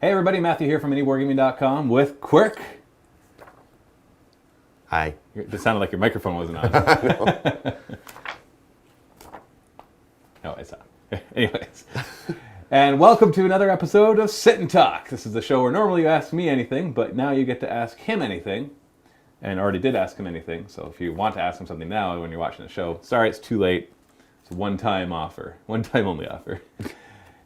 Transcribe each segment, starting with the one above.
Hey everybody, Matthew here from MiniWargaming.com with Quirk. Hi. It sounded like your microphone wasn't on. No, it's not. Anyways. And welcome to another episode of Sit and Talk. This is the show where normally you ask me anything, but now you get to ask him anything. And already did ask him anything, so if you want to ask him something now when you're watching the show, sorry it's too late. It's a one-time offer. One-time only offer.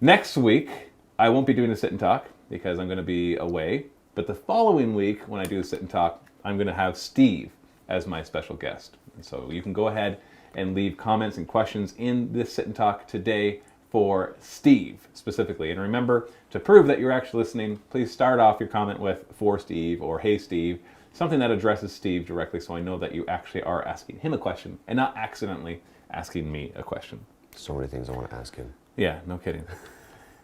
Next week, I won't be doing a Sit and Talk because I'm going to be away. But the following week, when I do the Sit and Talk, I'm going to have Steve as my special guest. And so you can go ahead and leave comments and questions in this Sit and Talk today for Steve specifically. And remember, to prove that you're actually listening, please start off your comment with "for Steve" or "hey Steve," something that addresses Steve directly so I know that you actually are asking him a question and not accidentally asking me a question. So many things I want to ask him. Yeah, no kidding.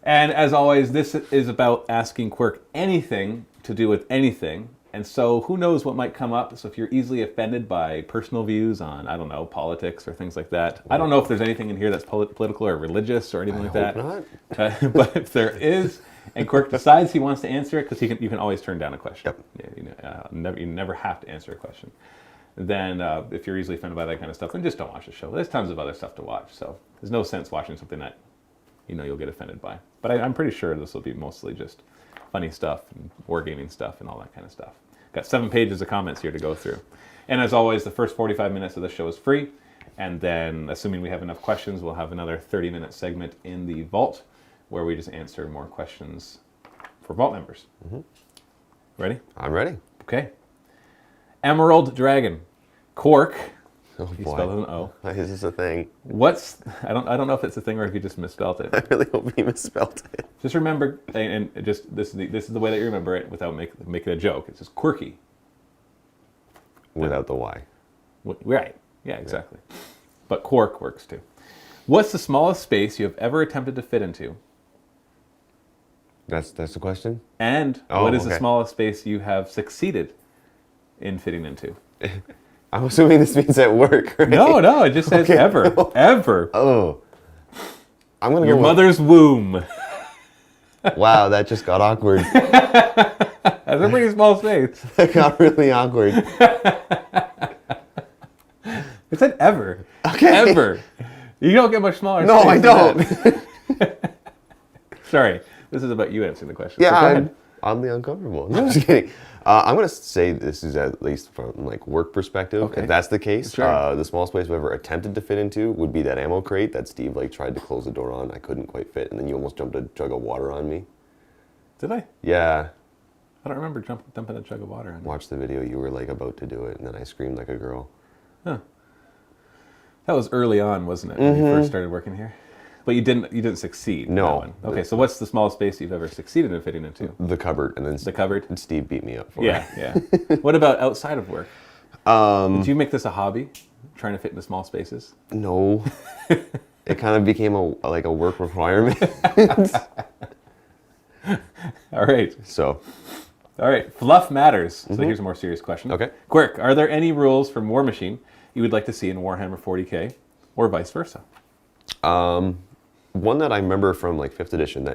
And as always, this is about asking Quirk anything to do with anything. And so who knows what might come up. So if you're easily offended by personal views on, I don't know, politics or things like that. I don't know if there's anything in here that's political or religious or anything like that. Not. But if there is, and Quirk decides he wants to answer it, because you can always turn down a question. Yep. Yeah, you never have to answer a question. Then if you're easily offended by that kind of stuff, then just don't watch the show. There's tons of other stuff to watch. So there's no sense watching something that you'll get offended by. But I'm pretty sure this will be mostly just funny stuff and wargaming stuff and all that kind of stuff. Got 7 pages of comments here to go through. And as always, the first 45 minutes of the show is free. And then, assuming we have enough questions, we'll have another 30-minute segment in the vault where we just answer more questions for vault members. Mm-hmm. Ready? I'm ready. Okay. Emerald Dragon. Quirk. Oh You boy. spelled it with an O. Is this a thing? I don't know if it's a thing or if you just misspelled it. I really hope he misspelled it. Just remember, and just this is the way that you remember it without making a joke. It's just quirky. Without the Y. Right. Yeah, exactly. But Quirk works too. What's the smallest space you have ever attempted to fit into? That's the question? And what is the okay. smallest space you have succeeded in fitting into? I'm assuming this means at work, right? No, it just says Okay. ever. Ever. Oh. I'm going to Your go mother's womb. Wow, that just got awkward. That's a pretty small space. That got really awkward. It said ever. Okay. Ever. You don't get much smaller No, space I than don't. that. Sorry. This is about you answering the question. Yeah, So go I'm ahead. oddly uncomfortable. No, I'm just kidding. I'm going to say this is at least from like work perspective. Okay. If that's the case, Sure. the smallest place I've ever attempted to fit into would be that ammo crate that Steve tried to close the door on. I couldn't quite fit, and then you almost dumped a jug of water on me. Did I? Yeah. I don't remember dumping a jug of water on you. Watched the video. You were about to do it, and then I screamed like a girl. Huh. That was early on, wasn't it, when you first started working here? But you didn't succeed. in No. that one. Okay, so what's the smallest space you've ever succeeded in fitting into? The cupboard, and then The cupboard? and Steve beat me up for Yeah, yeah. What about outside of work? Did you make this a hobby, trying to fit into small spaces? it. No. It kind of became a work requirement. All right. So, All right. Fluff matters. So here's a more serious question. Okay. Quirk, are there any rules from War Machine you would like to see in Warhammer 40K, or vice versa? one that I remember from 5th edition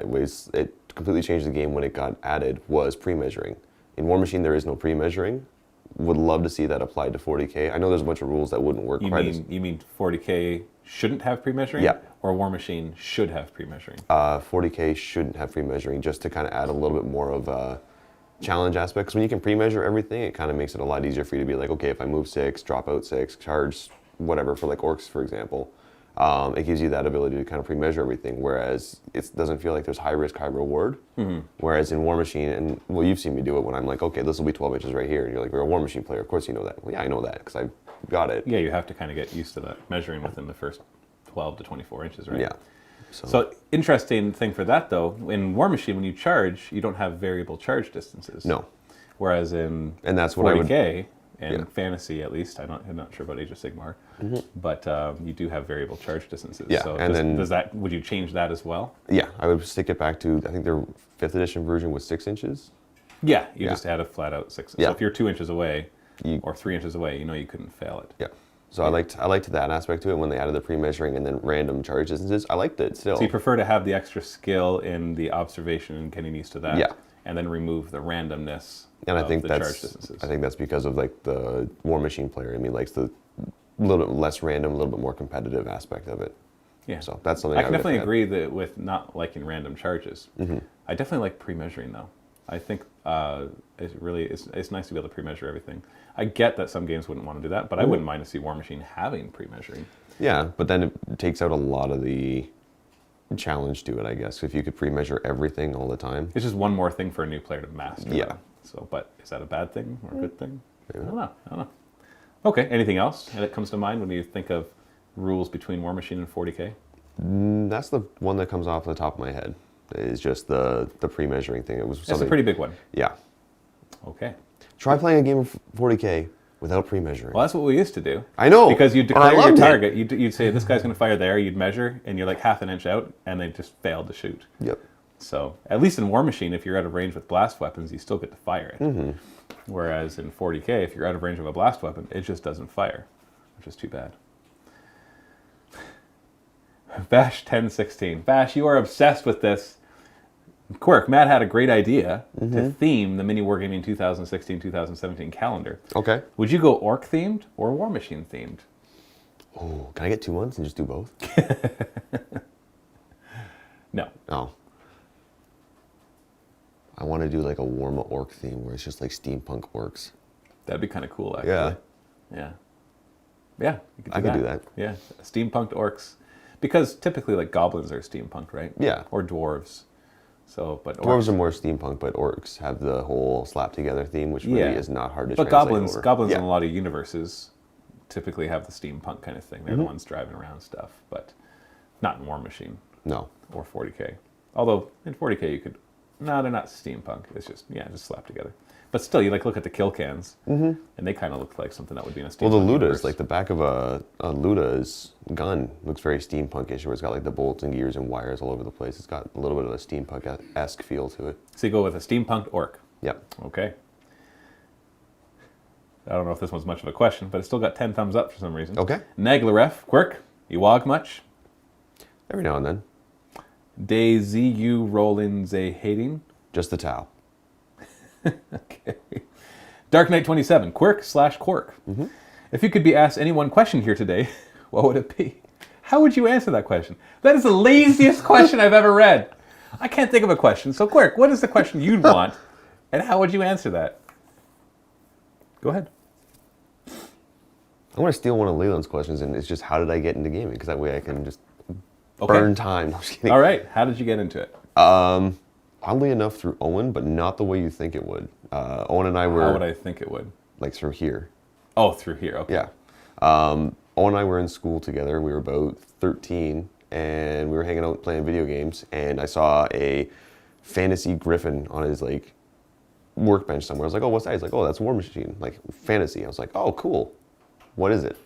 it completely changed the game when it got added was pre-measuring. In War Machine, there is no pre-measuring. Would love to see that applied to 40K. I know there's a bunch of rules that wouldn't work You mean 40K shouldn't have pre-measuring? Yeah. Or War Machine should have pre-measuring? 40K shouldn't have pre-measuring, just to kind of add a little bit more of a challenge aspect. Because when you can pre-measure everything, it kind of makes it a lot easier for you to be like, okay, if I move 6, drop out 6, charge whatever for orcs, for example. It gives you that ability to kind of pre-measure everything, whereas it doesn't feel like there's high risk, high reward. Mm-hmm. Whereas in War Machine, and well, you've seen me do it when I'm like, okay, this will be 12 inches right here, and you're like, you're a War Machine player, of course you know that. Well, yeah, I know that because I got it. Yeah, you have to kind of get used to that measuring within the first 12 to 24 inches, right? Yeah. So interesting thing for that though, in War Machine, when you charge, you don't have variable charge distances. No. Whereas in And that's what 40K and Yeah. fantasy, at least, I'm not sure about Age of Sigmar, but you do have variable charge distances. Yeah, So and would you change that as well? Yeah, I would stick it back to, I think their 5th edition version was 6 inches. Yeah, you Yeah. just add a flat out 6. Yeah. So if you're 2 inches away You- or 3 inches away, you couldn't fail it. Yeah. So I liked that aspect to it when they added the pre-measuring and then random charge distances. I liked it still. So you prefer to have the extra skill in the observation and getting used to that, Yeah. and then remove the randomness And I of think the that's charge distances. I think that's because of like the War Machine player. I mean, likes the little bit less random, a little bit more competitive aspect of it. Yeah. So that's something I can would definitely definitely agree that with not liking random charges. I definitely like pre-measuring though. I think it's nice to be able to pre-measure everything. I get that some games wouldn't want to do that, but I wouldn't mind to see War Machine having pre-measuring. Yeah, but then it takes out a lot of the challenge to it, I guess. If you could pre-measure everything all the time. It's just one more thing for a new player to master. Yeah. Though. So, but is that a bad thing or a good thing? Maybe. I don't know. Okay. Anything else that comes to mind when you think of rules between War Machine and 40K? That's the one that comes off the top of my head. Is just the pre-measuring thing. It was something. That's a pretty big one. Yeah. Okay. Try playing a game of 40K without pre-measuring. Well, that's what we used to do. I know. Because you'd but I declare your loved it. target. You'd say, this guy's going to fire there. You'd measure, and you're like half an inch out, and they just failed to shoot. Yep. So, at least in War Machine, if you're out of range with blast weapons, you still get to fire it. Whereas in 40K, if you're out of range of a blast weapon, it just doesn't fire, which is too bad. Bash 1016. Bash, you are obsessed with this. Quirk, Matt had a great idea to theme the Mini Wargaming 2016-2017 calendar. Okay. Would you go Orc themed or War Machine themed? Oh, can I get 2 months and just do both? No. Oh. I want to do like a Warma Orc theme where it's just like steampunk orcs. That'd be kind of cool, actually. Yeah. Yeah. Yeah. You could I could do that. Yeah. Steampunked orcs. Because typically, like, goblins are steampunked, right? Yeah. Or dwarves. So, but Dwarves are more steampunk, but orcs have the whole slap together theme, which really is not hard to But translate over. goblins Yeah. in a lot of universes typically have the steampunk kind of thing. They're the ones driving around stuff, but not in War Machine No. or 40K. Although in 40K you could, no, they're not steampunk. It's just slapped together. But still, you like look at the kill cans, and they kind of look like something that would be in a steampunk Well, the universe. Luda's, like the back of a Luda's gun looks very steampunkish, where it's got like the bolts and gears and wires all over the place. It's got a little bit of a steampunk-esque feel to it. So you go with a steampunked orc. Yep. Okay. I don't know if this one's much of a question, but it still got 10 thumbs up for some reason. Okay. Naglaref, Quirk, you wog much? Every now and then. De ZU Rollin Ze Hating. Just the towel. Okay. Dark Knight 27, Quirk/Quirk. If you could be asked any one question here today, what would it be? How would you answer that question? That is the laziest question I've ever read. I can't think of a question. So, Quirk, what is the question you'd want, and how would you answer that? Go ahead. I want to steal one of Leland's questions, and it's just how did I get into gaming? Because that way I can just Okay. burn time. No, I'm just kidding. All right. How did you get into it? Oddly enough, through Owen, but not the way you think it would. Owen and I were How would I think it would? like through here. Oh, through here. Okay. Yeah. Owen and I were in school together. We were about 13, and we were hanging out playing video games. And I saw a fantasy griffin on his like workbench somewhere. I was like, "Oh, what's that?" He's like, "Oh, that's War Machine, like fantasy." I was like, "Oh, cool. What is it?"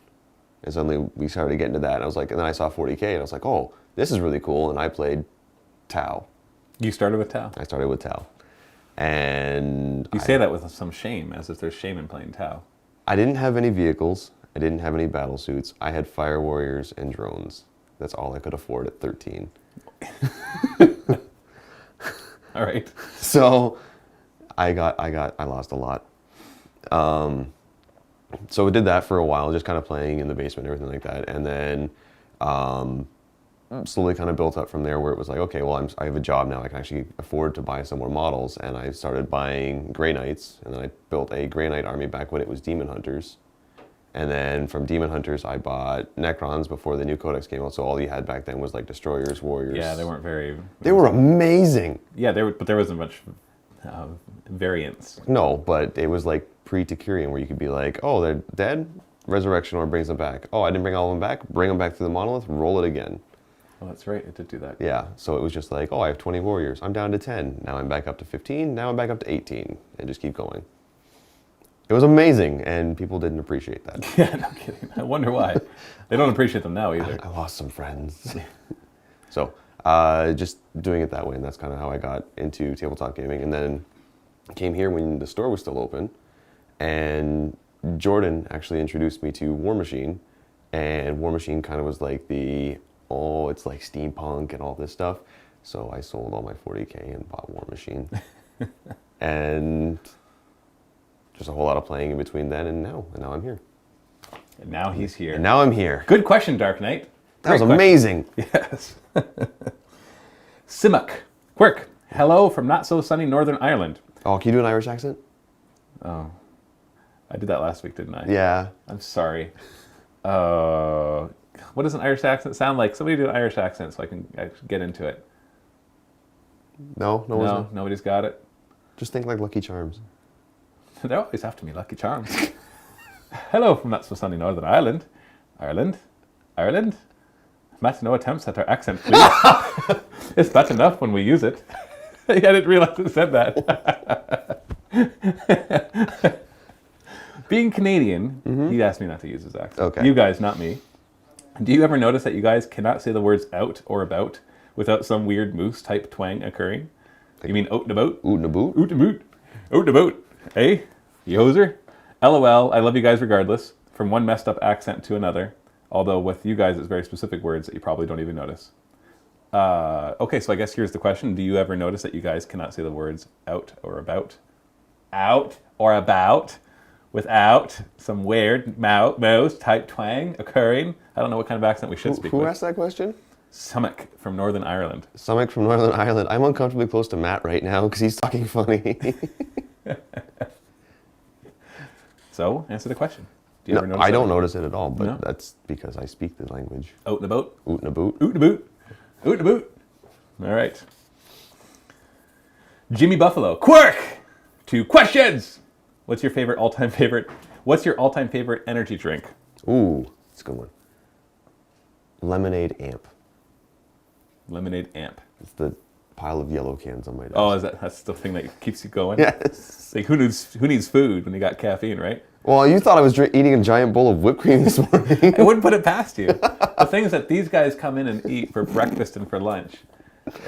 And suddenly we started getting to that. And I was like, and then I saw 40K, and I was like, "Oh, this is really cool." And I played Tau. You started with Tau. I started with Tau, and You say that with some shame, as if there's shame in playing Tau. I didn't have any vehicles. I didn't have any battle suits. I had fire warriors and drones. That's all I could afford at 13. All right. So I lost a lot. So I did that for a while, just kind of playing in the basement and everything like that. And then slowly kind of built up from there, where it was like, okay, well, I have a job now. I can actually afford to buy some more models. And I started buying Grey Knights. And then I built a Grey Knight army back when it was Demon Hunters. And then from Demon Hunters, I bought Necrons before the new codex came out. So all you had back then was like Destroyers, Warriors. Yeah, they weren't very... They were amazing. Yeah, but there wasn't much variance. No, but it was like pre-Takirian, where you could be like, oh, they're dead? Resurrection or brings them back. Oh, I didn't bring all of them back? Bring them back to the monolith, roll it again. Oh, that's right. It did do that. Yeah, so it was just like, oh, I have 20 warriors. I'm down to 10. Now I'm back up to 15. Now I'm back up to 18. And just keep going. It was amazing, and people didn't appreciate that. Yeah, no kidding. I wonder why. They don't appreciate them now either. I lost some friends. So, just doing it that way, and that's kind of how I got into tabletop gaming. And then came here when the store was still open, and Jordan actually introduced me to War Machine And War Machine kind of was like it's like steampunk and all this stuff. So I sold all my 40K and bought War Machine. And just a whole lot of playing in between then and now. And now I'm here. And now he's here. And now I'm here. Good question, Dark Knight. That was Great question. amazing. Yes. Simuk. Quirk. Hello from not so sunny Northern Ireland. Oh, can you do an Irish accent? Oh. I did that last week, didn't I? Yeah. I'm sorry. What does an Irish accent sound like? Somebody do an Irish accent so I can actually get into it. No, No, nobody's got it. Just think like Lucky Charms. They always have to be Lucky Charms. Hello from not so sunny Northern Ireland. Ireland. Matt, no attempts at our accent, please. It's bad enough when we use it. I didn't realize it said that. Being Canadian, he asked me not to use his accent. Okay. You guys, not me. Do you ever notice that you guys cannot say the words out or about without some weird moose type twang occurring? You mean out and about? Oot and a boot? Oot and boot. Oot and about. Hey, you hoser? LOL, I love you guys regardless. From one messed up accent to another. Although with you guys, it's very specific words that you probably don't even notice. Okay, so I guess here's the question. Do you ever notice that you guys cannot say the words out or about? Out or about without some weird mouse type twang occurring? I don't know what kind of accent we should speak Who with. asked that question? Summock from Northern Ireland. Summock from Northern Ireland. I'm uncomfortably close to Matt right now because he's talking funny. So, answer the question. Do you ever notice I don't that? notice it at all, but No? that's because I speak the language. Out and about? Oot and a boot. Oot and boot. Oot and boot. All right. Jimmy Buffalo. Quirk! 2 questions. What's your all-time favorite energy drink? Ooh, that's a good one. Lemonade Amp. Lemonade Amp. It's the pile of yellow cans on my desk. Oh, that's the thing that keeps you going? Yes. Like, who needs food when you got caffeine, right? Well, you thought I was eating a giant bowl of whipped cream this morning. I wouldn't put it past you. The things that these guys come in and eat for breakfast and for lunch.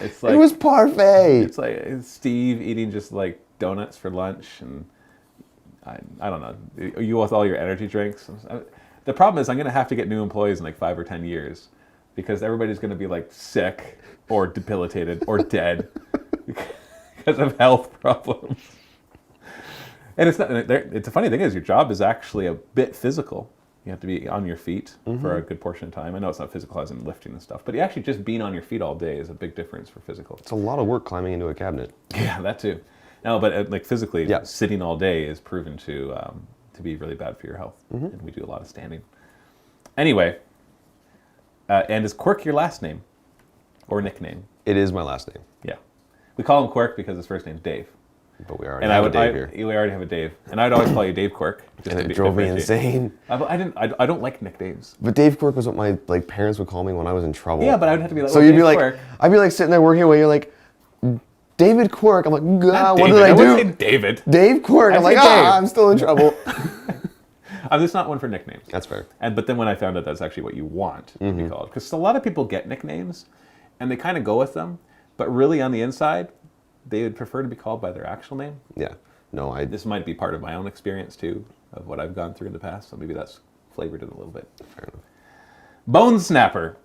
It's like It was parfait. It's like Steve eating just like donuts for lunch, and I don't know. You with all your energy drinks. The problem is I'm going to have to get new employees in like 5 or 10 years because everybody's going to be like sick or debilitated or dead because of health problems. And it's not. It's a funny thing is your job is actually a bit physical. You have to be on your feet for a good portion of time. I know it's not physical as in lifting and stuff, but actually just being on your feet all day is a big difference for physical. It's a lot of work climbing into a cabinet. Yeah, that too. No, but like physically, Yeah. sitting all day is proven to be really bad for your health, and we do a lot of standing. Anyway, and is Quirk your last name or nickname? It is my last name, Yeah, we call him Quirk because his first name's Dave. but we already And have a Dave here. we already have a Dave, and I'd always call you Dave Quirk. Just And to it drove me differentiate. insane. I don't like nicknames. But Dave Quirk was what my parents would call me when I was in trouble. Yeah, but I would have to be like, So oh, you'd Dave be like, Quirk. I'd be like sitting there working away. You're like, David Quirk. I'm like, Not what David. did I wouldn't do? say David. Dave Quirk. I'd I'm like, say Dave. I'm still in trouble. I'm just not one for nicknames. That's fair. But then when I found out that's actually what you want to be called, because a lot of people get nicknames, and they kind of go with them, but really on the inside, they would prefer to be called by their actual name. Yeah. No, This might be part of my own experience too, of what I've gone through in the past, so maybe that's flavored it a little bit. fair enough. Bone Snapper.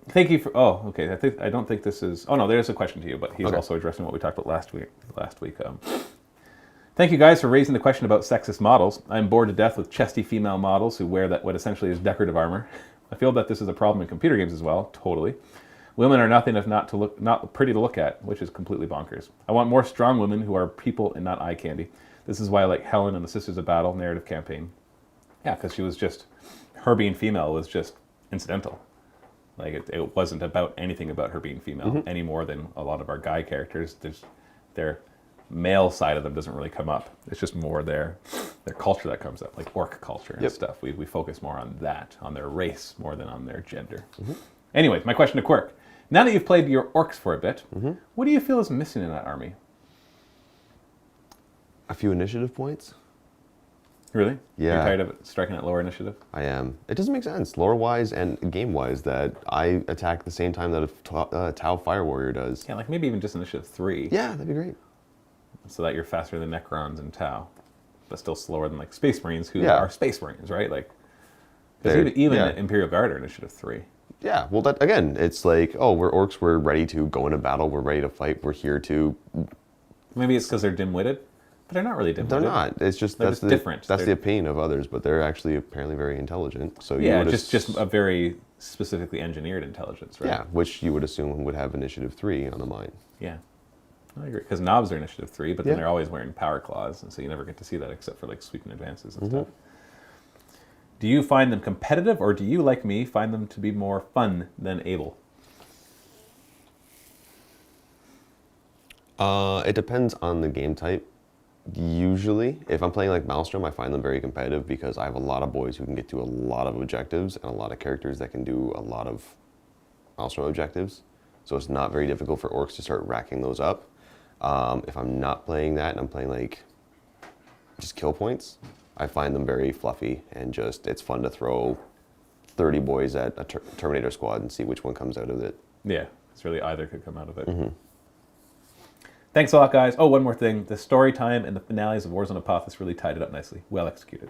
Thank you for. Oh, okay. I don't think this is. Oh no, there's a question to you, but he's Okay. also addressing what we talked about last week. Thank you guys for raising the question about sexist models. I'm bored to death with chesty female models who wear what essentially is decorative armor. I feel that this is a problem in computer games as well. Totally. Women are nothing if not pretty to look at, which is completely bonkers. I want more strong women who are people and not eye candy. This is why I like Helen and the Sisters of Battle narrative campaign. Yeah, because her being female was just incidental. Like it wasn't about anything about her being female any more than a lot of our guy characters. Their male side of them doesn't really come up. It's just more their culture that comes up, like orc culture and stuff. We focus more on that, on their race more than on their gender. Anyway, my question to Quirk. Now that you've played your orcs for a bit, what do you feel is missing in that army? A few initiative points. Really? Yeah. You're tired of striking at lower initiative? I am. It doesn't make sense, lore-wise and game-wise, that I attack at the same time that a Tau Fire Warrior does. Yeah, like maybe even just initiative 3. Yeah, that'd be great. So that you're faster than Necrons and Tau, but still slower than like Space Marines who Yeah. are Space Marines, right? Like, Because even yeah. the Imperial Guard are Initiative 3. Yeah, well, that again, it's like, oh, we're orcs, we're ready to go into battle, we're ready to fight, we're here to. Maybe it's because they're dim-witted, but they're not really dim-witted. They're not. It's just They're that's just different. That's the opinion of others, but they're actually apparently very intelligent. So you Yeah, would just a very specifically engineered intelligence, right? yeah, which you would assume would have Initiative 3 on the mind. Yeah, I agree. Because knobs are Initiative 3, but then Yeah. they're always wearing power claws, and so you never get to see that except for like sweeping advances and Mm-hmm. stuff. Do you find them competitive, or do you, like me, find them to be more fun than able? It depends on the game type. Usually, if I'm playing like Maelstrom, I find them very competitive because I have a lot of boys who can get to a lot of objectives and a lot of characters that can do a lot of Maelstrom objectives. So it's not very difficult for orcs to start racking those up. If I'm not playing that and I'm playing like just kill points, I find them very fluffy and just it's fun to throw 30 boys at a Terminator squad and see which one comes out of it. Yeah, it's really either could come out of it. Mm-hmm. Thanks a lot, guys. Oh, one more thing. The story time and the finales of Warzone Apophis really tied it up nicely. Well executed.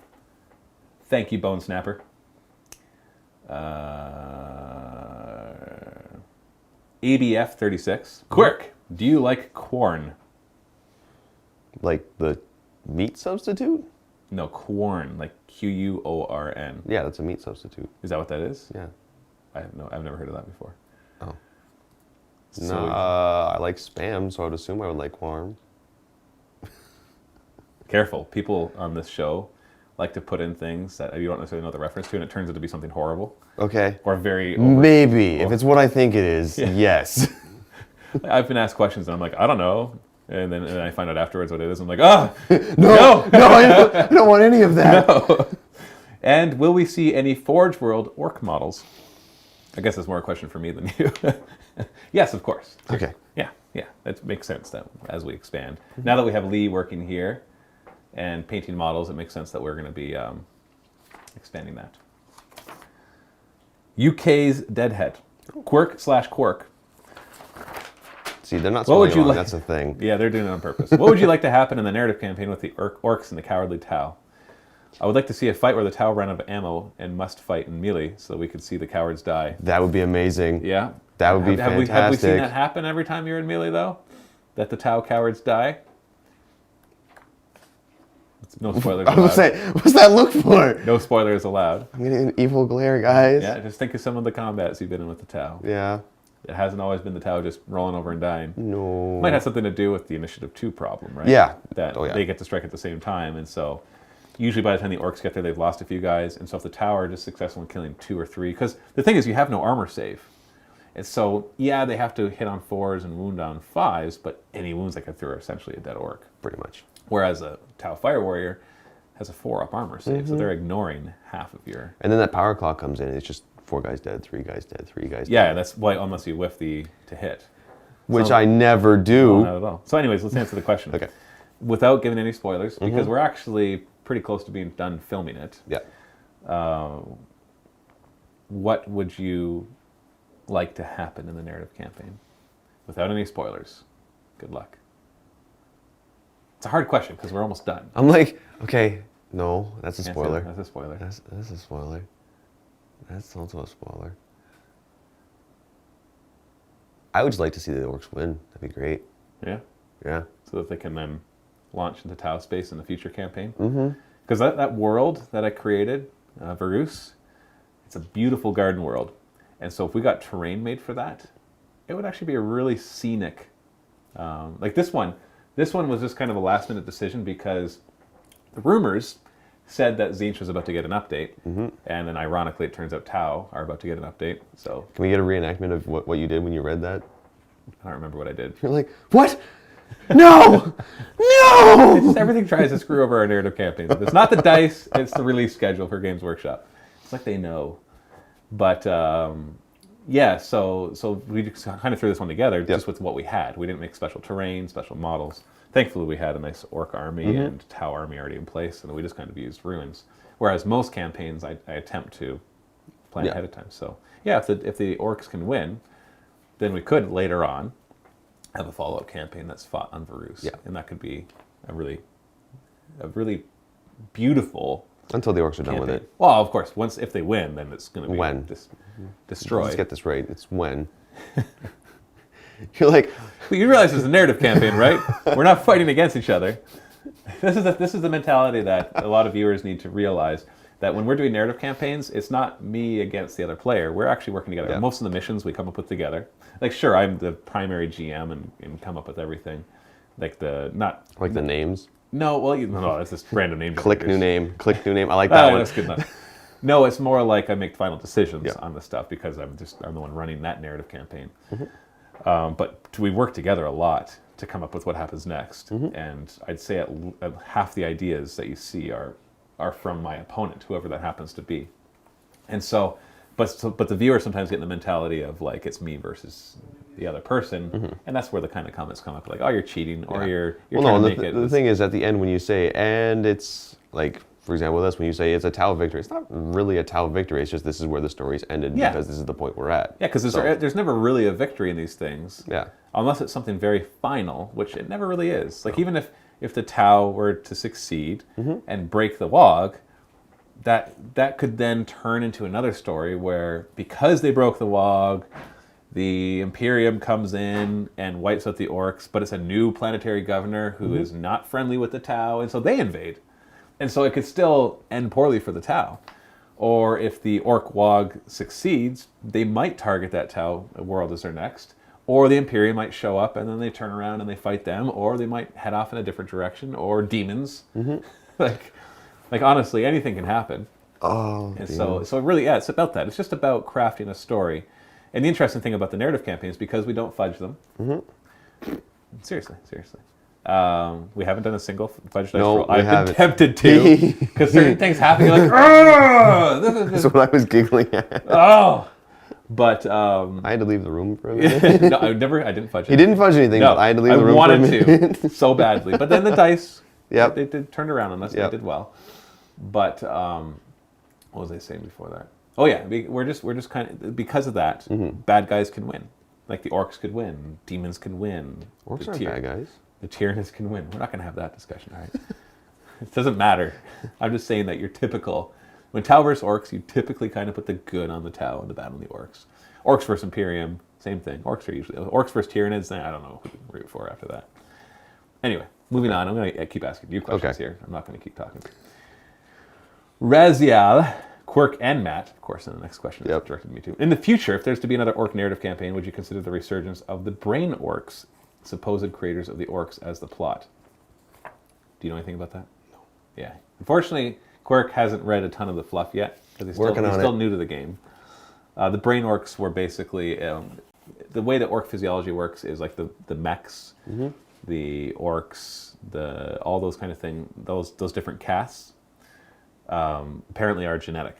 Thank you, Bone Snapper. ABF 36. Quirk, do you like corn? Like the meat substitute? No, Quorn, like Quorn. Yeah, that's a meat substitute. Is that what that is? Yeah. I've never heard of that before. Oh. So- No, I like spam, so I would assume I would like quorn. Careful. People on this show like to put in things that you don't necessarily know the reference to, and it turns out to be something horrible Okay. or very Maybe. If it's what I think it is, Yeah. yes. I've been asked questions, and I'm like, I don't know. And then I find out afterwards what it is. I'm like, ah, No, I don't want any of that. no. And will we see any Forge World orc models? I guess that's more a question for me than you. Yes, of course. Okay. Yeah. That makes sense that as we expand. Now that we have Lee working here and painting models, it makes sense that we're going to be expanding that. UK's Deadhead. Quirk/Quirk. See, they're not What would spelling it you wrong. like- That's the thing. Yeah, they're doing it on purpose. What would you like to happen in the narrative campaign with the orcs and the Cowardly Tau? I would like to see a fight where the Tau ran out of ammo and must fight in melee so we could see the cowards die. That would be amazing. Yeah? That would be Have we seen fantastic. that happen every time you're in melee, though? That the Tau cowards die? No spoilers I allowed. was say, what's that look for? No spoilers allowed. I'm getting an evil glare, guys. Yeah, just think of some of the combats you've been in with the Tau. Yeah. It hasn't always been the Tau just rolling over and dying. No. Might have something to do with the Initiative 2 problem, right? Yeah. That Oh, yeah. they get to strike at the same time, and so usually by the time the orcs get there, they've lost a few guys, and so if the Tau are just successful in killing 2 or 3, because the thing is you have no armor save. And so, yeah, they have to hit on 4s and wound on 5s, but any wounds they get through are essentially a dead orc. Pretty much. Whereas a Tau Fire Warrior has a 4-up armor save, so they're ignoring half of your... And then that power clock comes in, and it's just 4 guys dead, 3 guys dead, 3 guys Yeah, dead. that's why, unless you whiff to hit. Which So- I never No, do. not at all. So anyways, let's answer the question. Okay. Without giving any spoilers, because we're actually pretty close to being done filming it. Yeah. What would you like to happen in the narrative campaign? Without any spoilers. Good luck. It's a hard question because we're almost done. I'm like, okay, no, that's a Can't say spoiler. That's a spoiler. That's a spoiler. That's also a spoiler. I would just like to see the orcs win. That'd be great. Yeah. Yeah. So that they can then launch into Tau space in the future campaign. Mm-hmm. Because that world that I created, Varus, it's a beautiful garden world. And so if we got terrain made for that, it would actually be a really scenic, like this one. This one was just kind of a last minute decision because the rumors said that Zinch was about to get an update. And then ironically, it turns out Tau are about to get an update. So Can we get a reenactment of what you did when you read that? I don't remember what I did. You're like, what? No! No! Just everything tries to screw over our narrative campaigns. It's not the dice, it's the release schedule for Games Workshop. It's like they know. But yeah, so we just kind of threw this one together just with what we had. We didn't make special terrain, special models. Thankfully, we had a nice orc army and Tau army already in place, and we just kind of used ruins. Whereas most campaigns, I attempt to plan ahead of time. So yeah, if the orcs can win, then we could later on have a follow-up campaign that's fought on Varus. Yeah. And that could be a really beautiful Until the orcs are done with it. Well, of course, if they win, then it's going to be When? destroyed. Let's get this right. It's when. You're like, You realize it's a narrative campaign, right? We're not fighting against each other. This is the mentality that a lot of viewers need to realize, that when we're doing narrative campaigns, it's not me against the other player. We're actually working together. Yeah. Most of the missions we come up with together. Like, sure, I'm the primary GM and come up with everything. Like the names. No, well, no, it's just random name. Click new name. Click new name. I like that one. That's good enough. No, it's more like I make final decisions Yeah. on the stuff because I'm the one running that narrative campaign. But we work together a lot to come up with what happens next. And I'd say at half the ideas that you see are from my opponent, whoever that happens to be. And so, but the viewer sometimes get in the mentality of like it's me versus the other person, and that's where the kind of comments come up like, oh, you're cheating, or you're trying to make it. The thing is, at the end when you say, and it's like, for example, with us, when you say it's a Tau victory, it's not really a Tau victory. It's just this is where the story's ended because this is the point we're at. Yeah, because there's never really a victory in these things. Yeah. Unless it's something very final, which it never really is. Like even if the Tau were to succeed and break the Wog, that could then turn into another story where because they broke the Wog, the Imperium comes in and wipes out the orcs, but it's a new planetary governor who is not friendly with the Tau, and so they invade. And so it could still end poorly for the Tau. Or if the Orc Wog succeeds, they might target that Tau world as their next. Or the Imperium might show up and then they turn around and they fight them. Or they might head off in a different direction. Or demons. like honestly, anything can happen. Oh, and so it really, it's about that. It's just about crafting a story. And the interesting thing about the narrative campaigns, because we don't fudge them. Seriously. We haven't done a single fudge dice roll. I've been tempted to, because certain things happen. You're like, oh, that's what I was giggling at. Oh, but I had to leave the room for a minute. No, I didn't fudge. He didn't fudge anything, but I had to leave the room for a minute. I wanted to so badly, but then the dice, Yep. they turned around on us. They did well. But what was I saying before that? Oh yeah, we're just kind of, because of that, bad guys can win. Like the orcs could win, demons can win. Orcs aren't bad guys. The Tyranids can win. We're not going to have that discussion, all right? It doesn't matter. I'm just saying that you're typical. When Tau versus orcs, you typically kind of put the good on the Tau and the bad on the orcs. Orcs versus Imperium, same thing. Orcs are usually orcs versus Tyranids. I don't know who to root for after that. Anyway, moving on. I'm going to keep asking you questions here. I'm not going to keep talking. Raziel, Quirk, and Matt, of course, in the next question is directed to me too. In the future, if there's to be another orc narrative campaign, would you consider the resurgence of the brain orcs, supposed creators of the orcs, as the plot? Do you know anything about that? No. Yeah. Unfortunately, Quirk hasn't read a ton of the fluff yet, because he's still new to the game. The brain orcs were basically, the way that orc physiology works is like the mechs, the orcs, all those kind of things, those different castes, apparently are genetic.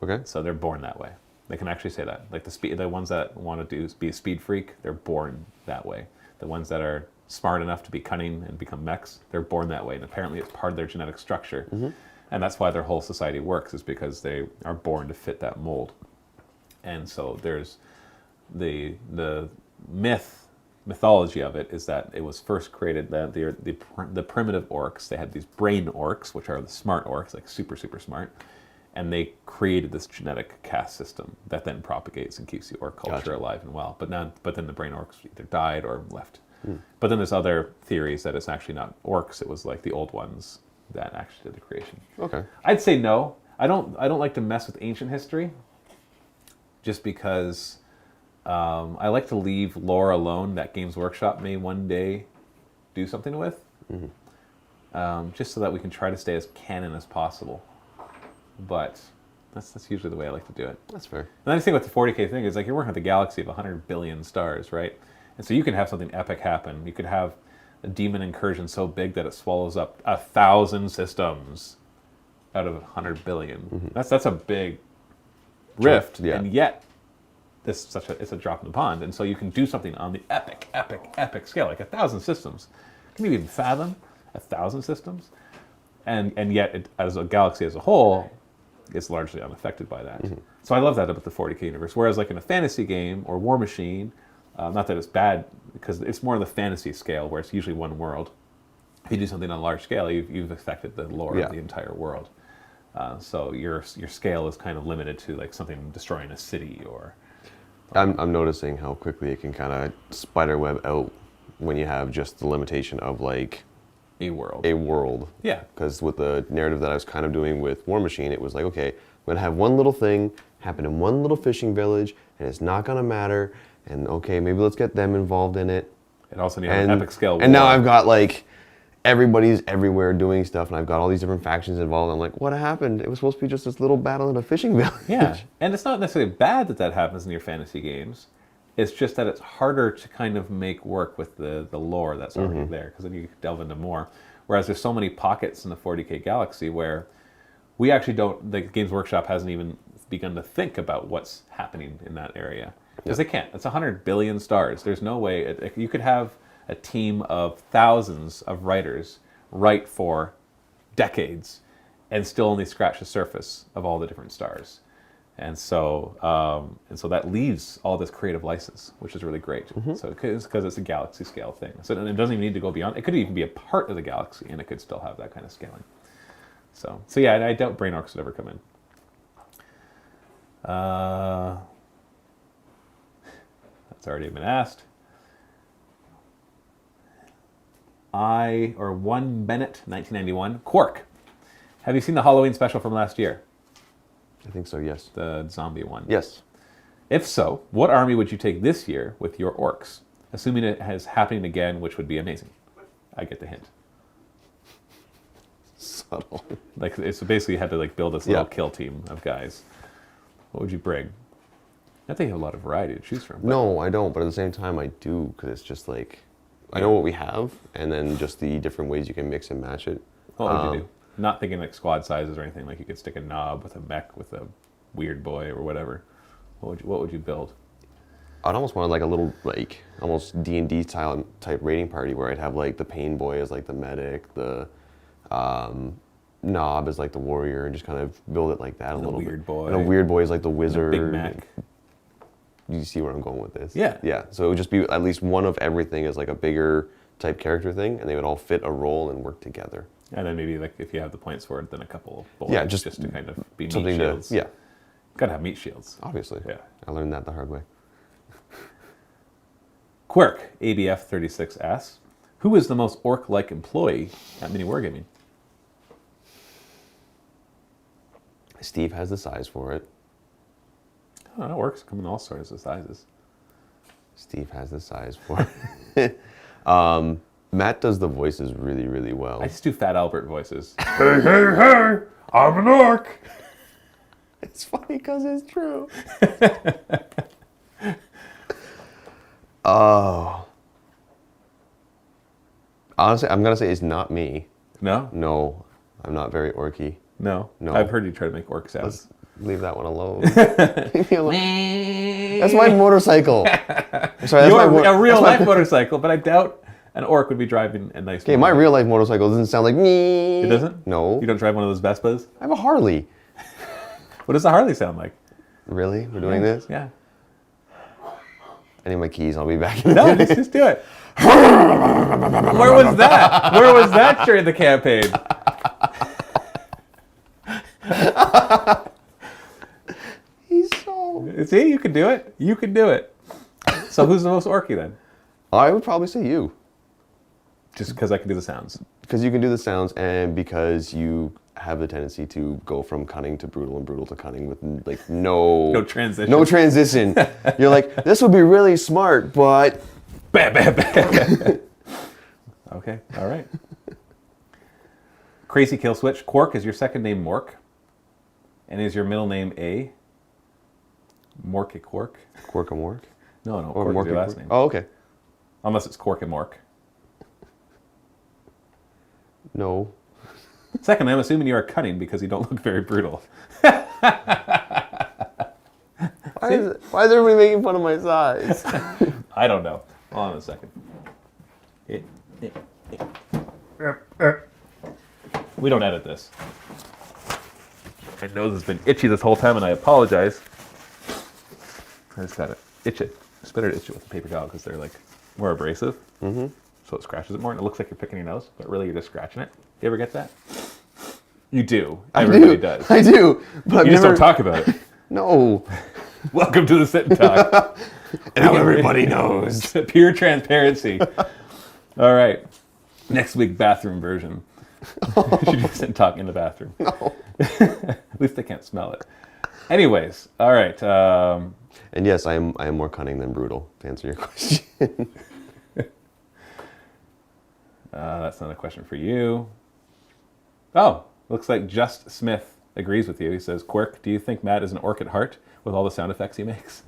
Okay. So they're born that way. They can actually say that. Like the ones that want to be a speed freak, they're born that way. The ones that are smart enough to be cunning and become mechs, they're born that way. And apparently it's part of their genetic structure. And that's why their whole society works, is because they are born to fit that mold. And so there's the mythology of it is that it was first created that the primitive orcs, they had these brain orcs, which are the smart orcs, like super, super smart. And they created this genetic caste system that then propagates and keeps the orc culture alive and well. But then the brain orcs either died or left. But then there's other theories that it's actually not orcs. It was like the old ones that actually did the creation. Okay. I'd say no. I don't like to mess with ancient history, just because I like to leave lore alone that Games Workshop may one day do something with, just so that we can try to stay as canon as possible. But that's usually the way I like to do it. That's fair. And the thing with the 40K thing is, like, you're working with a galaxy of 100 billion stars, right? And so you can have something epic happen. You could have a demon incursion so big that it swallows up 1,000 systems out of 100 billion. That's a big rift, and yet it's a drop in the pond. And so you can do something on the epic scale, like 1,000 systems. Can you even fathom 1,000 systems? And yet, as a galaxy as a whole, it's largely unaffected by that. So I love that about the 40K universe. Whereas like in a fantasy game or War Machine, not that it's bad, because it's more on the fantasy scale, where it's usually one world. If you do something on a large scale, you've affected the lore of the entire world. So your scale is kind of limited to like something destroying a city or. I'm noticing how quickly it can kind of spiderweb out when you have just the limitation of like A world. a world. Yeah. Because with the narrative that I was kind of doing with War Machine, it was like, okay, I'm going to have one little thing happen in one little fishing village, and it's not going to matter. And okay, maybe let's get them involved in it. And also you have an epic scale war. And now I've got like everybody's everywhere doing stuff, and I've got all these different factions involved. I'm like, what happened? It was supposed to be just this little battle in a fishing village. Yeah, and it's not necessarily bad that happens in your fantasy games. It's just that it's harder to kind of make work with the lore that's already there, because then you delve into more. Whereas there's so many pockets in the 40K galaxy where we actually don't, the Games Workshop hasn't even begun to think about what's happening in that area. Because they can't. It's 100 billion stars. There's no way. You could have a team of thousands of writers write for decades and still only scratch the surface of all the different stars. And so that leaves all this creative license, which is really great. So because it's a galaxy scale thing. So it doesn't even need to go beyond. It could even be a part of the galaxy, and it could still have that kind of scaling. So yeah, I doubt Brain Orcs would ever come in. That's already been asked. One Bennett, 1991. Quirk. Have you seen the Halloween special from last year? I think so, yes. The zombie one. Yes. If so, what army would you take this year with your orcs? Assuming it is happening again, which would be amazing. I get the hint. Subtle. Like, it's basically you had to like build this little kill team of guys. What would you bring? I think you have a lot of variety to choose from. No, I don't, but at the same time I do, because it's just like, I know what we have, and then just the different ways you can mix and match it. What would you do? Not thinking like squad sizes or anything. Like you could stick a knob with a mech with a weird boy or whatever. What would you build? I'd almost want like a little like almost D&D style type raiding party where I'd have like the pain boy as like the medic, the knob as like the warrior, and just kind of build it like that a little weird bit. boy. And a weird boy is like the wizard. Big mech. You see where I'm going with this? Yeah. Yeah. So it would just be at least one of everything as like a bigger type character thing, and they would all fit a role and work together. And then maybe like if you have the points for it, then a couple of bullets just to kind of be meat something shields. Yeah. Gotta have meat shields. Obviously. Yeah. I learned that the hard way. Quirk, ABF 36 asks, who is the most orc-like employee at Mini Wargaming? Steve has the size for it. I don't know, orcs come in all sorts of sizes. Steve has the size for it. Matt does the voices really, really well. I just do Fat Albert voices. Hey, hey, hey! I'm an orc! It's funny because it's true. Oh. Honestly, I'm going to say it's not me. No? No, I'm not very orky. No? No. I've heard you try to make orc sounds. Leave that one alone. Leave me alone. That's my motorcycle. I'm sorry, A real life motorcycle, but I doubt an orc would be driving a nice Okay, my real life motorcycle doesn't sound like me. It doesn't? No. You don't drive one of those Vespas? I have a Harley. What does a Harley sound like? Really? We're doing this? Yeah. I need my keys. I'll be back. No, just do it. Where was that? Where was that during the campaign? He's so... See, you can do it. You can do it. So who's the most orky then? I would probably say you. Just because I can do the sounds. Because you can do the sounds, and because you have the tendency to go from cunning to brutal and brutal to cunning with like no transition. No transition. You're like, this would be really smart, but Bam, bam, bam. Okay, all right. Crazy Kill Switch. Quirk, is your second name Mork? And is your middle name A? Mork Quirk? Quirk and Mork? No, Or Quirk Mork is your and last Quirk? name. Oh, okay. Unless it's Quirk and Mork. No. Second, I'm assuming you are cunning because you don't look very brutal. Why is everybody making fun of my size? I don't know. Hold on a second. We don't edit this. My nose has been itchy this whole time, and I apologize. I just gotta itch it. It's better to itch it with a paper towel because they're like more abrasive. Mm-hmm. So it scratches it more, and it looks like you're picking your nose, but really you're just scratching it. You ever get that? You do. I Everybody do. does. I do. But You just don't talk about it. No. Welcome to the Sit and Talk. Now everybody knows. Pure transparency. All right. Next week, bathroom version. Should you sit and talk in the bathroom? No. At least they can't smell it. Anyways, all right. And yes, I am more cunning than brutal, to answer your question. That's not a question for you. Oh, looks like Just Smith agrees with you. He says, Quirk, do you think Matt is an orc at heart with all the sound effects he makes?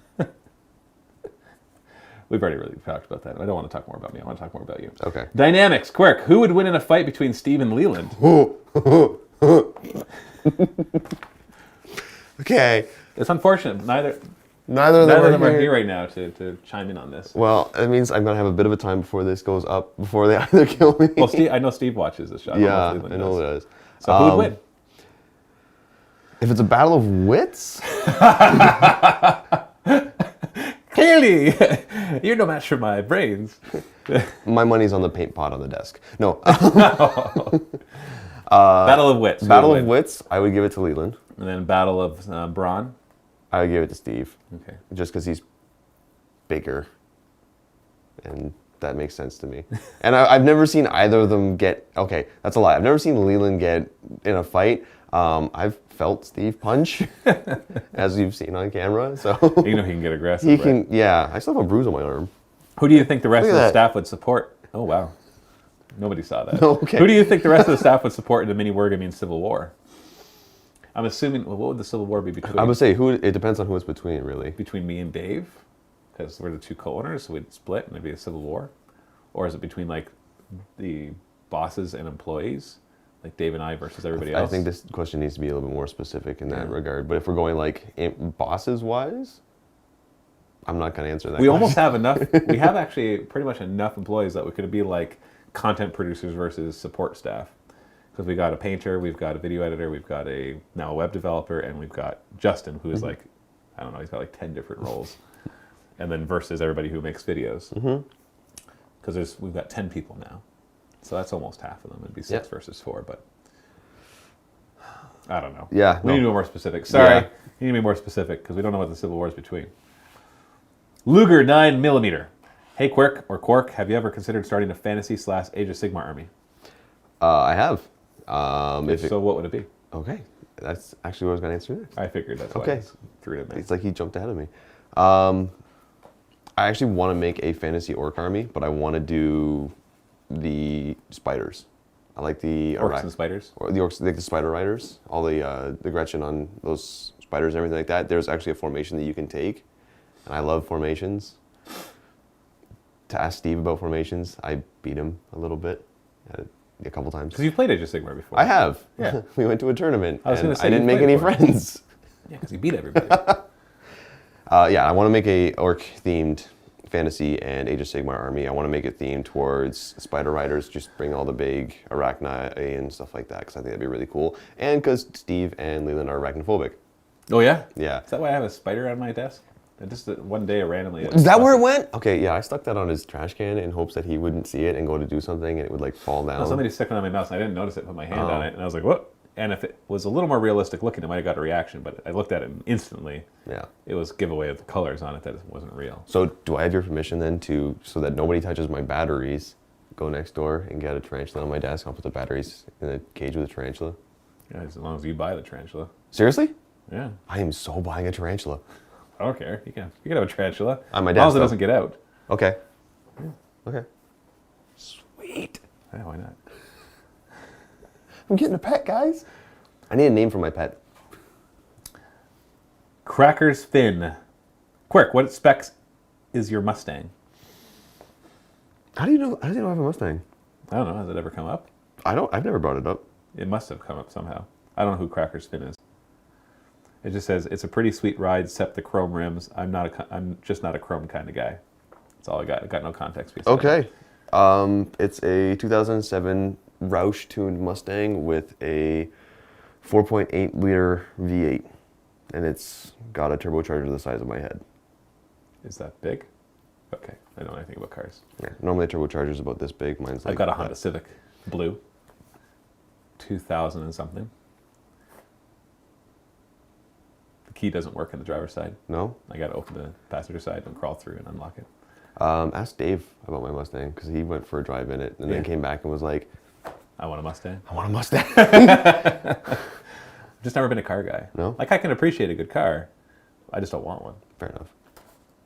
We've already really talked about that. I don't want to talk more about me. I want to talk more about you. Okay. Dynamics. Quirk, who would win in a fight between Steve and Leland? Okay. It's unfortunate. Neither Neither of of them are are here. here right now to chime in on this. Well, it means I'm going to have a bit of a time before this goes up, before they either kill me. Well, I know Steve watches this show. I don't know if Leland I know does. it is. So who would win? If it's a battle of wits, Clearly, you're no match for my brains. my money's on the paint pot on the desk. No. Battle of Wits. Who Battle would of win? wits, I would give it to Leland. And then Battle of Brawn. I would give it to Steve. Okay. Just because he's bigger. And that makes sense to me. And I've never seen either of them get... Okay, that's a lie. I've never seen Leland get in a fight. I've felt Steve punch, as you've seen on camera. So You know he can get aggressive. he right? can... Yeah, I still have a bruise on my arm. Who do you think the rest Look of at the that. staff would support? Oh, wow. Nobody saw that. No, okay. Who do you think the rest of the staff would support in the mini Wargaming Civil War? I'm assuming, well, what would the Civil War be between? I would say it depends on who it's between, really. Between me and Dave? Because we're the two co-owners, so we'd split and it'd be a Civil War? Or is it between, like, the bosses and employees? Like Dave and I versus everybody else? I think this question needs to be a little bit more specific in that regard. But if we're going, like, bosses-wise, I'm not going to answer that We question. almost have enough. We have actually pretty much enough employees that we could be like content producers versus support staff. Because we got a painter, we've got a video editor, we've got now a web developer, and we've got Justin, who is like, I don't know, he's got like 10 different roles. And then versus everybody who makes videos. Because we've got 10 people now. So that's almost half of them. It'd be 6 versus 4, but I don't know. Yeah, We no. need to be more specific. Sorry. Yeah. We need to be more specific because we don't know what the Civil War is between. Luger 9mm. Hey Quirk or Quark, have you ever considered starting a fantasy / Age of Sigmar army? I have. So what would it be? Okay, that's actually what I was going to answer next. I figured that's why Okay. I just threw it in there. It's like he jumped ahead of me. I actually want to make a fantasy orc army, but I want to do the spiders. I like the Orcs and spiders? or the orcs, like the spider riders, all the Gretchen on those spiders and everything like that. There's actually a formation that you can take, and I love formations. To ask Steve about formations, I beat him a little bit, a couple times. Because you've played Age of Sigmar before. I have. Yeah. We went to a tournament, I was and gonna say I didn't you make played any for it. friends. Yeah, because you beat everybody. Yeah, I want to make a orc-themed fantasy and Age of Sigmar army. I want to make it themed towards spider riders, just bring all the big arachni and stuff like that, because I think that'd be really cool. And because Steve and Leland are arachnophobic. Oh yeah? Yeah. Is that why I have a spider on my desk? And just one day randomly. Is that where it went? Okay, yeah, I stuck that on his trash can in hopes that he wouldn't see it and go to do something and it would like fall down. No, somebody stuck it on my mouse and I didn't notice it, put my hand Oh. on it, and I was like, what? And if it was a little more realistic looking, it might have got a reaction, but I looked at it and instantly Yeah. it was giveaway of the colors on it that it wasn't real. So do I have your permission then so that nobody touches my batteries, go next door and get a tarantula on my desk? I'll put the batteries in the cage with the tarantula. Yeah, as long as you buy the tarantula. Seriously? Yeah. I am so buying a tarantula. I don't care. You can have a tarantula. On my as long desk, as it though. doesn't get out. Okay. Okay. Sweet. Yeah, why not? I'm getting a pet, guys. I need a name for my pet. Crackers Finn. Quirk, what specs is your Mustang? How do you know I have a Mustang? I don't know. Has it ever come up? I've never brought it up. It must have come up somehow. I don't know who Crackers Finn is. It just says it's a pretty sweet ride, except the chrome rims. I'm just not a chrome kind of guy. That's all I got. I got no context. besides that. Okay. It's a 2007 Roush tuned Mustang with a 4.8 liter V8, and it's got a turbocharger the size of my head. Is that big? Okay, I don't know anything about cars. Yeah. Normally a turbocharger is about this big. Mine's like I've got a that. Honda Civic, blue, 2000 and something. key doesn't work on the driver's side. No? I got to open the passenger side and crawl through and unlock it. Ask Dave about my Mustang because he went for a drive in it and then came back and was like, I want a Mustang. I want a Mustang. Just never been a car guy. No? Like, I can appreciate a good car. I just don't want one. Fair enough.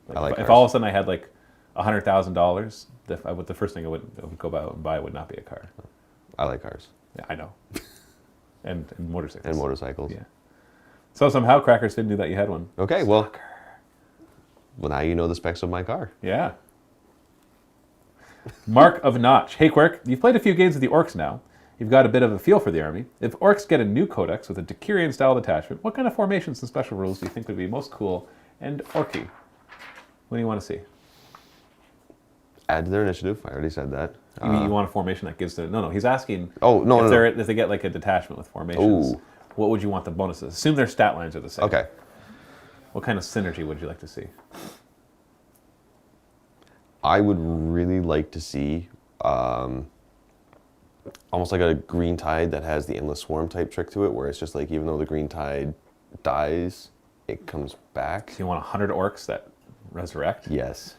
Like, I like if cars. all of a sudden I had like $100,000, the first thing I would go out and buy would not be a car. I like cars. Yeah, I know. and motorcycles. And motorcycles. Yeah. So somehow Crackers didn't do that. You had one. Okay, well now you know the specs of my car. Yeah. Mark of Notch. Hey, Quirk, you've played a few games with the Orcs now. You've got a bit of a feel for the army. If Orcs get a new codex with a Decurion-style detachment, what kind of formations and special rules do you think would be most cool and Orky? What do you want to see? Add to their initiative. I already said that. You want a formation that gives them... No, he's asking if they get like a detachment with formations, Ooh. what would you want the bonuses? Assume their stat lines are the same. Okay. What kind of synergy would you like to see? I would really like to see almost like a green tide that has the endless swarm type trick to it, where it's just like even though the green tide dies, it comes back. So you want 100 Orcs that resurrect? Yes.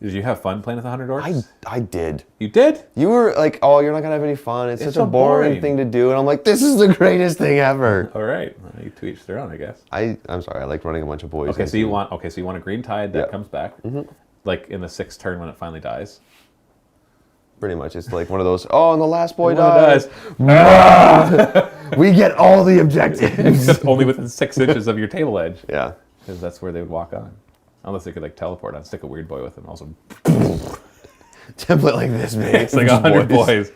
Did you have fun playing with 100 Orcs? I did. You did? You were like, oh, you're not gonna have any fun. It's such so a boring thing to do. And I'm like, this is the greatest thing ever. All right. Well, you to each their own, I guess. I'm sorry. I like running a bunch of boys. Okay, so you want a green tide that comes back, Mm-hmm. like in the 6th turn when it finally dies. Pretty much. It's like one of those, oh, and the last boy When it dies. We get all the objectives. Except only within 6 inches of your table edge, Yeah. because that's where they would walk on. Unless they could like teleport on, stick a weird boy with them. Also, Template like this, man. it's like 100 boys.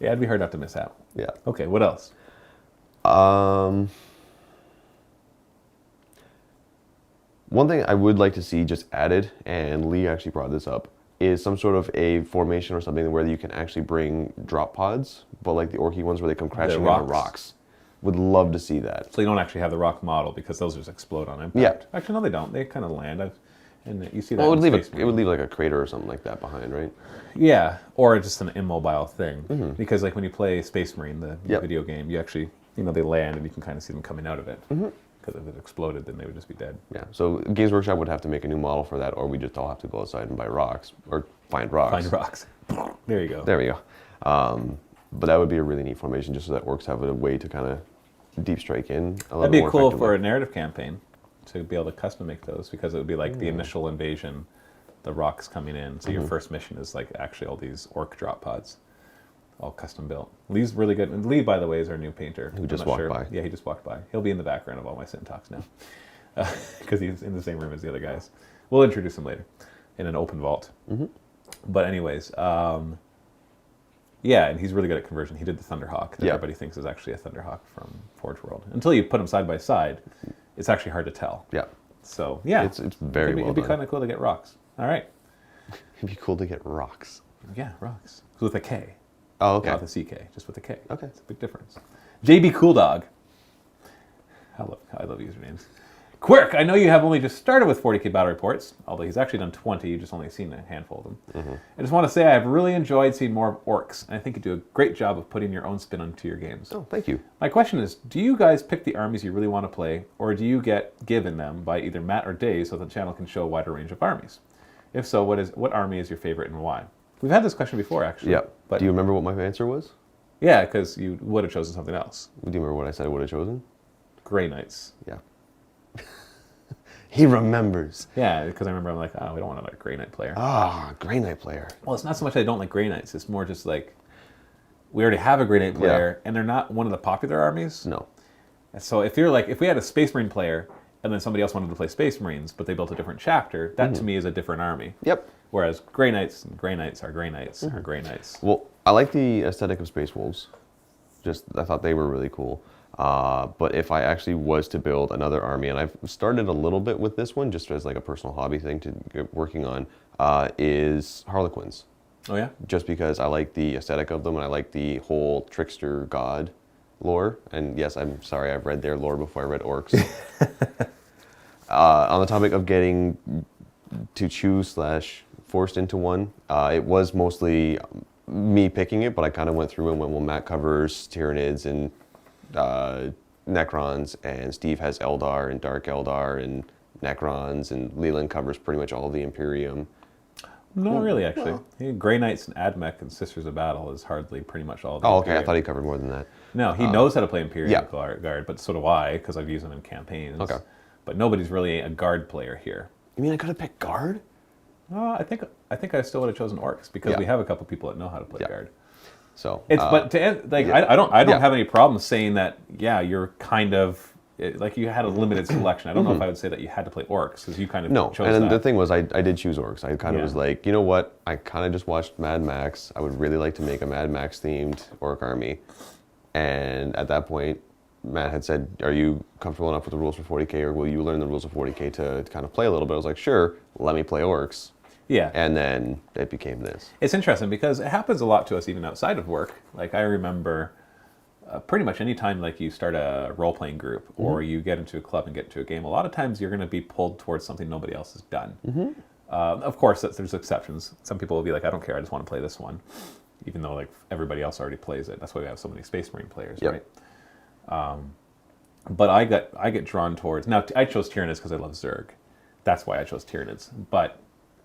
Yeah, it'd be hard not to miss out. Yeah. Okay, what else? One thing I would like to see just added, and Lee actually brought this up, is some sort of a formation or something where you can actually bring drop pods, but like the Orky ones where they come crashing into rocks. rocks. Would love to see that. So you don't actually have the rock model because those just explode on impact. Yeah. Actually, no, they don't. They kind of land. And you see that. Well, in Space it Marine. would leave like a crater or something like that behind, right? Yeah, or just an immobile thing. Because like when you play Space Marine, the Yep. video game, you actually, they land and you can kind of see them coming out of it. Because if it exploded, then they would just be dead. Yeah. So Games Workshop would have to make a new model for that, or we just all have to go outside and buy rocks or find rocks. Find rocks. There you go. There we go. But that would be a really neat formation, just so that Orcs have a way to kind of deep strike in a little That'd be more cool effectively. for a narrative campaign to be able to custom make those, because it would be like the initial invasion, the rocks coming in. So your first mission is like actually all these Orc drop pods, all custom built. Lee's really good. And Lee, by the way, is our new painter. Who I'm just not walked by. Yeah, he just walked by. He'll be in the background of all my sit and talks now, because he's in the same room as the other guys. We'll introduce him later in an open vault. But anyways, yeah, and he's really good at conversion. He did the Thunderhawk that Yeah. everybody thinks is actually a Thunderhawk from Forge World. Until you put them side by side, it's actually hard to tell. Yeah. So yeah, It's very well It'd be done. kind of cool to get rocks. All right. It'd be cool to get rocks. Yeah, rocks with a K, Oh, okay. not the CK, just with a K. Okay. It's a big difference. JB Cool Dog. I love usernames. Quirk, I know you have only just started with 40K battle reports, although he's actually done 20. You've just only seen a handful of them. I just want to say I've really enjoyed seeing more Orcs, and I think you do a great job of putting your own spin onto your games. Oh, thank you. My question is, do you guys pick the armies you really want to play, or do you get given them by either Matt or Dave so the channel can show a wider range of armies? If so, what army is your favorite and why? We've had this question before, actually. Yeah. But Do you remember what my answer was? yeah, because you would have chosen something else. Do you remember what I said I would have chosen? Grey Knights. Yeah. He remembers. Yeah, because I remember I'm like, oh, we don't want another Grey Knight player. Ah, Grey Knight player. Well, it's not so much I don't like Grey Knights. It's more just like, we already have a Grey Knight player, and they're not one of the popular armies. No. So if we had a Space Marine player, and then somebody else wanted to play Space Marines, but they built a different chapter, that to me is a different army. Yep. Whereas Grey Knights and Grey Knights are Grey Knights are Grey Knights. Well, I like the aesthetic of Space Wolves. I thought they were really cool. But if I actually was to build another army, and I've started a little bit with this one, just as like a personal hobby thing to get working on, is Harlequins. Oh yeah? Just because I like the aesthetic of them, and I like the whole trickster god lore. And yes, I'm sorry, I've read their lore before I read Orcs. On the topic of getting to choose / forced into one, it was mostly me picking it, but I kind of went through and went, well, Matt covers Tyranids and Necrons, and Steve has Eldar and Dark Eldar and Necrons, and Leland covers pretty much all the Imperium. Not really, actually. Grey Knights and Admech and Sisters of Battle is hardly pretty much all of the Oh, okay. I Imperium. thought he covered more than that. No, he knows how to play Imperial yeah. Guard, but so do I, because I've used them in campaigns. Okay. But nobody's really a guard player here. You mean I could have picked Guard? I think I still would have chosen Orcs because Yeah. we have a couple people that know how to play Yeah. Guard. So It's but to end, like yeah. I don't Yeah. have any problem saying that. Yeah, you're kind of like you had a limited selection. I don't know if I would say that you had to play Orcs because you kind of no, chose and that. the thing was, I did choose Orcs. I kind of Yeah. was like, you know what? I kind of just watched Mad Max. I would really like to make a Mad Max themed Orc army. And at that point, Matt had said, "Are you comfortable enough with the rules for 40K, or will you learn the rules of 40K to kind of play a little bit?" I was like, "Sure, let me play Orcs." Yeah. And then it became this. It's interesting because it happens a lot to us even outside of work. Like I remember pretty much any time like you start a role-playing group or you get into a club and get into a game, a lot of times you're going to be pulled towards something nobody else has done. Of course, there's exceptions. Some people will be like, I don't care, I just want to play this one. Even though like everybody else already plays it. That's why we have so many Space Marine players, Yep. right? But I get drawn towards... Now, I chose Tyranids because I love Zerg. That's why I chose Tyranids. But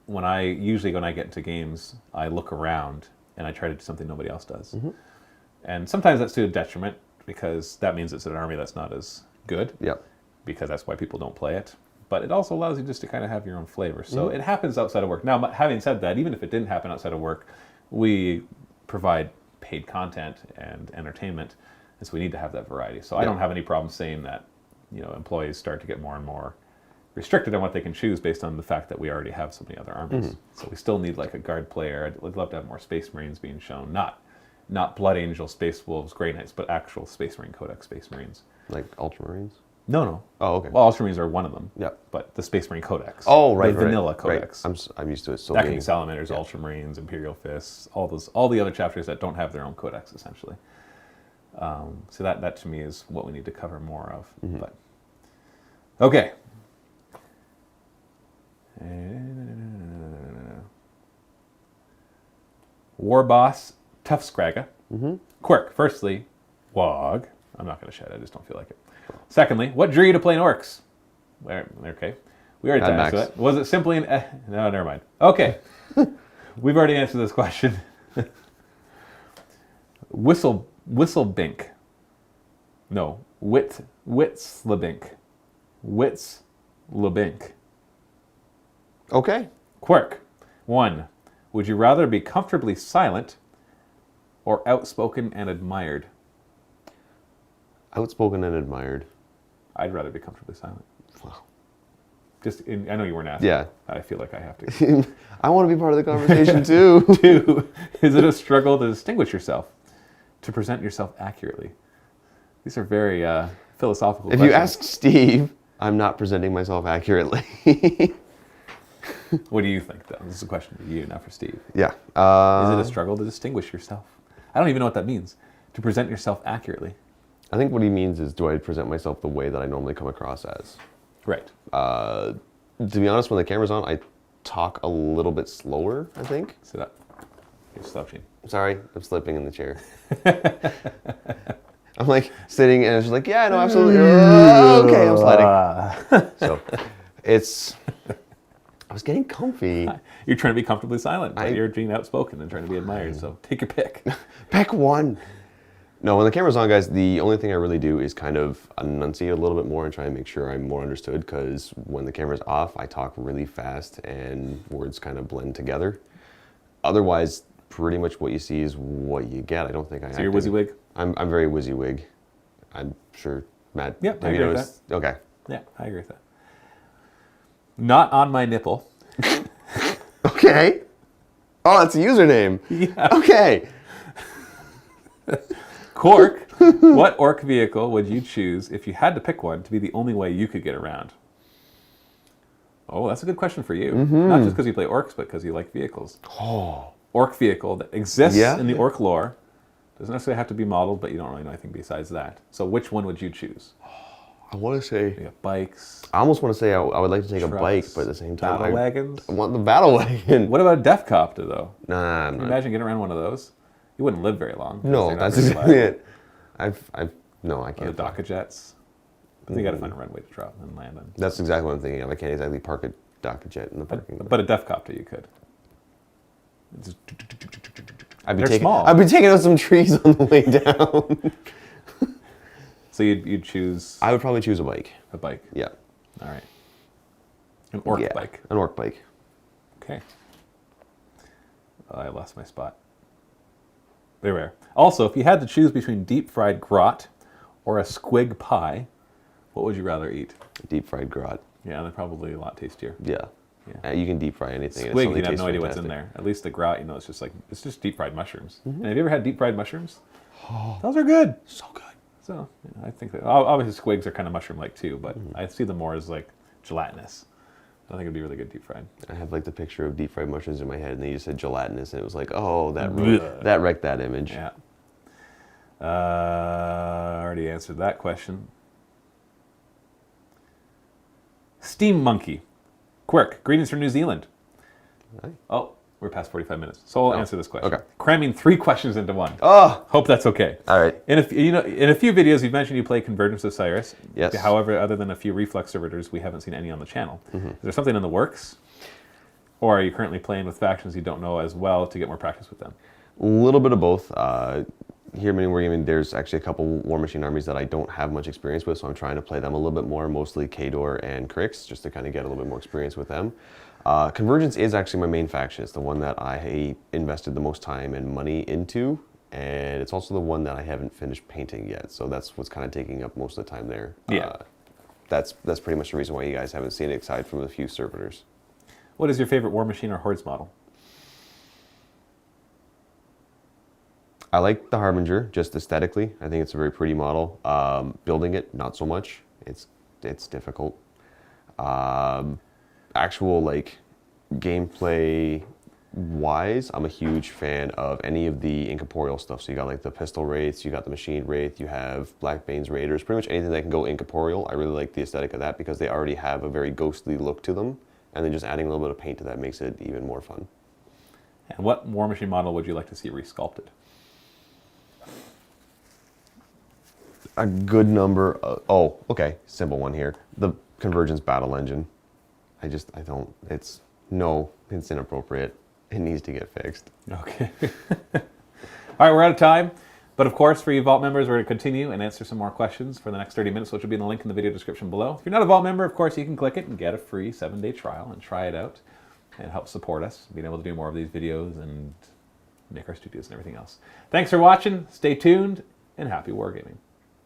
when I get into games, I look around and I try to do something nobody else does. And sometimes that's to a detriment because that means it's an army that's not as good. Yep. Because that's why people don't play it. But it also allows you just to kind of have your own flavor. So it happens outside of work. Now, having said that, even if it didn't happen outside of work, we provide paid content and entertainment, and so we need to have that variety. So I don't have any problem saying that, employees start to get more and more restricted on what they can choose based on the fact that we already have so many other armies. So we still need like a guard player. I'd love to have more Space Marines being shown, not Blood Angel, Space Wolves, Grey Knights, but actual Space Marine Codex Space Marines. Like Ultramarines? No. Oh, okay. Well, Ultramarines are one of them. Yep. But the Space Marine Codex. Oh, right. The vanilla Codex. Right. I'm used to it still That can being... be Salamanders, Ultramarines, Imperial Fists, all the other chapters that don't have their own codex, essentially. So that to me is what we need to cover more of. But okay. War Boss, Tough Scragga. Quirk, firstly, Wog. I'm not going to shed, I just don't feel like it. Secondly, what drew you to playing Orcs? Okay. We already Mad answered Max. that. Was it simply an... no, never mind. Okay. We've already answered this question. Whistlebink. No. Witzlebink. Witzlebink. Okay. Quirk. 1. Would you rather be comfortably silent or outspoken and admired? Outspoken and admired. I'd rather be comfortably silent. Wow. I know you weren't asking. Yeah. I feel like I have to. I want to be part of the conversation too. 2. Is it a struggle to distinguish yourself? To present yourself accurately? These are very philosophical If questions. you ask Steve, I'm not presenting myself accurately. What do you think, though? This is a question for you, not for Steve. Yeah. Is it a struggle to distinguish yourself? I don't even know what that means. To present yourself accurately. I think what he means is, do I present myself the way that I normally come across as? Right. To be honest, when the camera's on, I talk a little bit slower, I think. Sit up. You're slouching. Sorry, I'm slipping in the chair. I'm like sitting and it's just like, yeah, no, absolutely. Okay, I'm sliding. So it's, I was getting comfy. You're trying to be comfortably silent, but I- you're being outspoken and trying to be admired, so take your pick. Pick one. No, when the camera's on, guys, the only thing I really do is kind of enunciate a little bit more and try and make sure I'm more understood, because when the camera's off, I talk really fast and words kind of blend together. Otherwise, pretty much what you see is what you get. I don't think I So you're WYSIWYG? I'm very WYSIWYG. I'm sure Matt. Yep, I have you agree with noticed? Okay. Yeah, I agree with that. Not on my nipple. Okay. Oh, that's a username. Yeah. Okay. Quirk, what orc vehicle would you choose if you had to pick one to be the only way you could get around? Oh, that's a good question for you. Not just because you play orcs, but because you like vehicles. Oh. Orc vehicle that exists Yeah. in the orc lore. Doesn't necessarily have to be modeled, but you don't really know anything besides that. So which one would you choose? I want to say. You got bikes, I almost want to say I would like to take a trucks, bike, but at the same time, battle wagons. I want the battle wagon. What about a death copter, though? Nah, I'm Can you not. imagine getting around one of those? You wouldn't live very long. because No, they're not that's very exactly reliable. it. No, I Or the can't. Doca jets. But then you got to find a runway to drop and land on. That's exactly what I'm thinking of. I can't exactly park a dock jet in the parking lot. But a Def Copter you could. They're small. I'd be taking out some trees on the way down. So you'd choose I would probably choose a bike. a bike. Yeah. All right. An orc Yeah, bike. An orc bike. Okay. Oh, I lost my spot. There we are. Also, if you had to choose between deep fried grot or a squig pie, what would you rather eat? Deep fried grot. Yeah, they're probably a lot tastier. Yeah. Yeah. You can deep fry anything. Squig, you have no idea what's in there. At least the grot, it's just deep fried mushrooms. And have you ever had deep fried mushrooms? Those are good. So good. So I think that obviously squigs are kind of mushroom-like too, but I see them more as like gelatinous. I think it'd be really good deep fried. I have like the picture of deep fried mushrooms in my head, and they just said gelatinous, and it was like, oh, that wrecked that image. Yeah. I already answered that question. Steam Monkey. Quirk, greetings from New Zealand. Hi. Oh, we're past 45 minutes, so I'll answer this question. Okay. Cramming 3 questions into one. Oh, Hope that's okay. all right. In a few videos, you've mentioned you play Convergence of Cyrus. Yes. However, other than a few Reflex servitors, we haven't seen any on the channel. Is there something in the works? Or are you currently playing with factions you don't know as well to get more practice with them? A little bit of both. Here at Mini Wargaming, there's actually a couple War Machine armies that I don't have much experience with, so I'm trying to play them a little bit more, mostly Khador and Crix, just to kind of get a little bit more experience with them. Convergence is actually my main faction. It's the one that I invested the most time and money into, and it's also the one that I haven't finished painting yet, so that's what's kind of taking up most of the time there. Yeah. That's pretty much the reason why you guys haven't seen it, aside from a few servitors. What is your favorite War Machine or Hordes model? I like the Harbinger, just aesthetically. I think it's a very pretty model. Building it, not so much. It's difficult. Actual like gameplay wise, I'm a huge fan of any of the incorporeal stuff. So you got like the pistol wraiths, you got the machine wraith, you have Blackbane's raiders, pretty much anything that can go incorporeal. I really like the aesthetic of that because they already have a very ghostly look to them, and then just adding a little bit of paint to that makes it even more fun. And what War Machine model would you like to see resculpted? A good number of, simple one here. The Convergence battle engine. It's inappropriate. It needs to get fixed. Okay. All right, we're out of time. But of course, for you Vault members, we're going to continue and answer some more questions for the next 30 minutes, which will be in the link in the video description below. If you're not a Vault member, of course, you can click it and get a free 7-day trial and try it out and help support us, being able to do more of these videos and make our studios and everything else. Thanks for watching. Stay tuned and happy wargaming.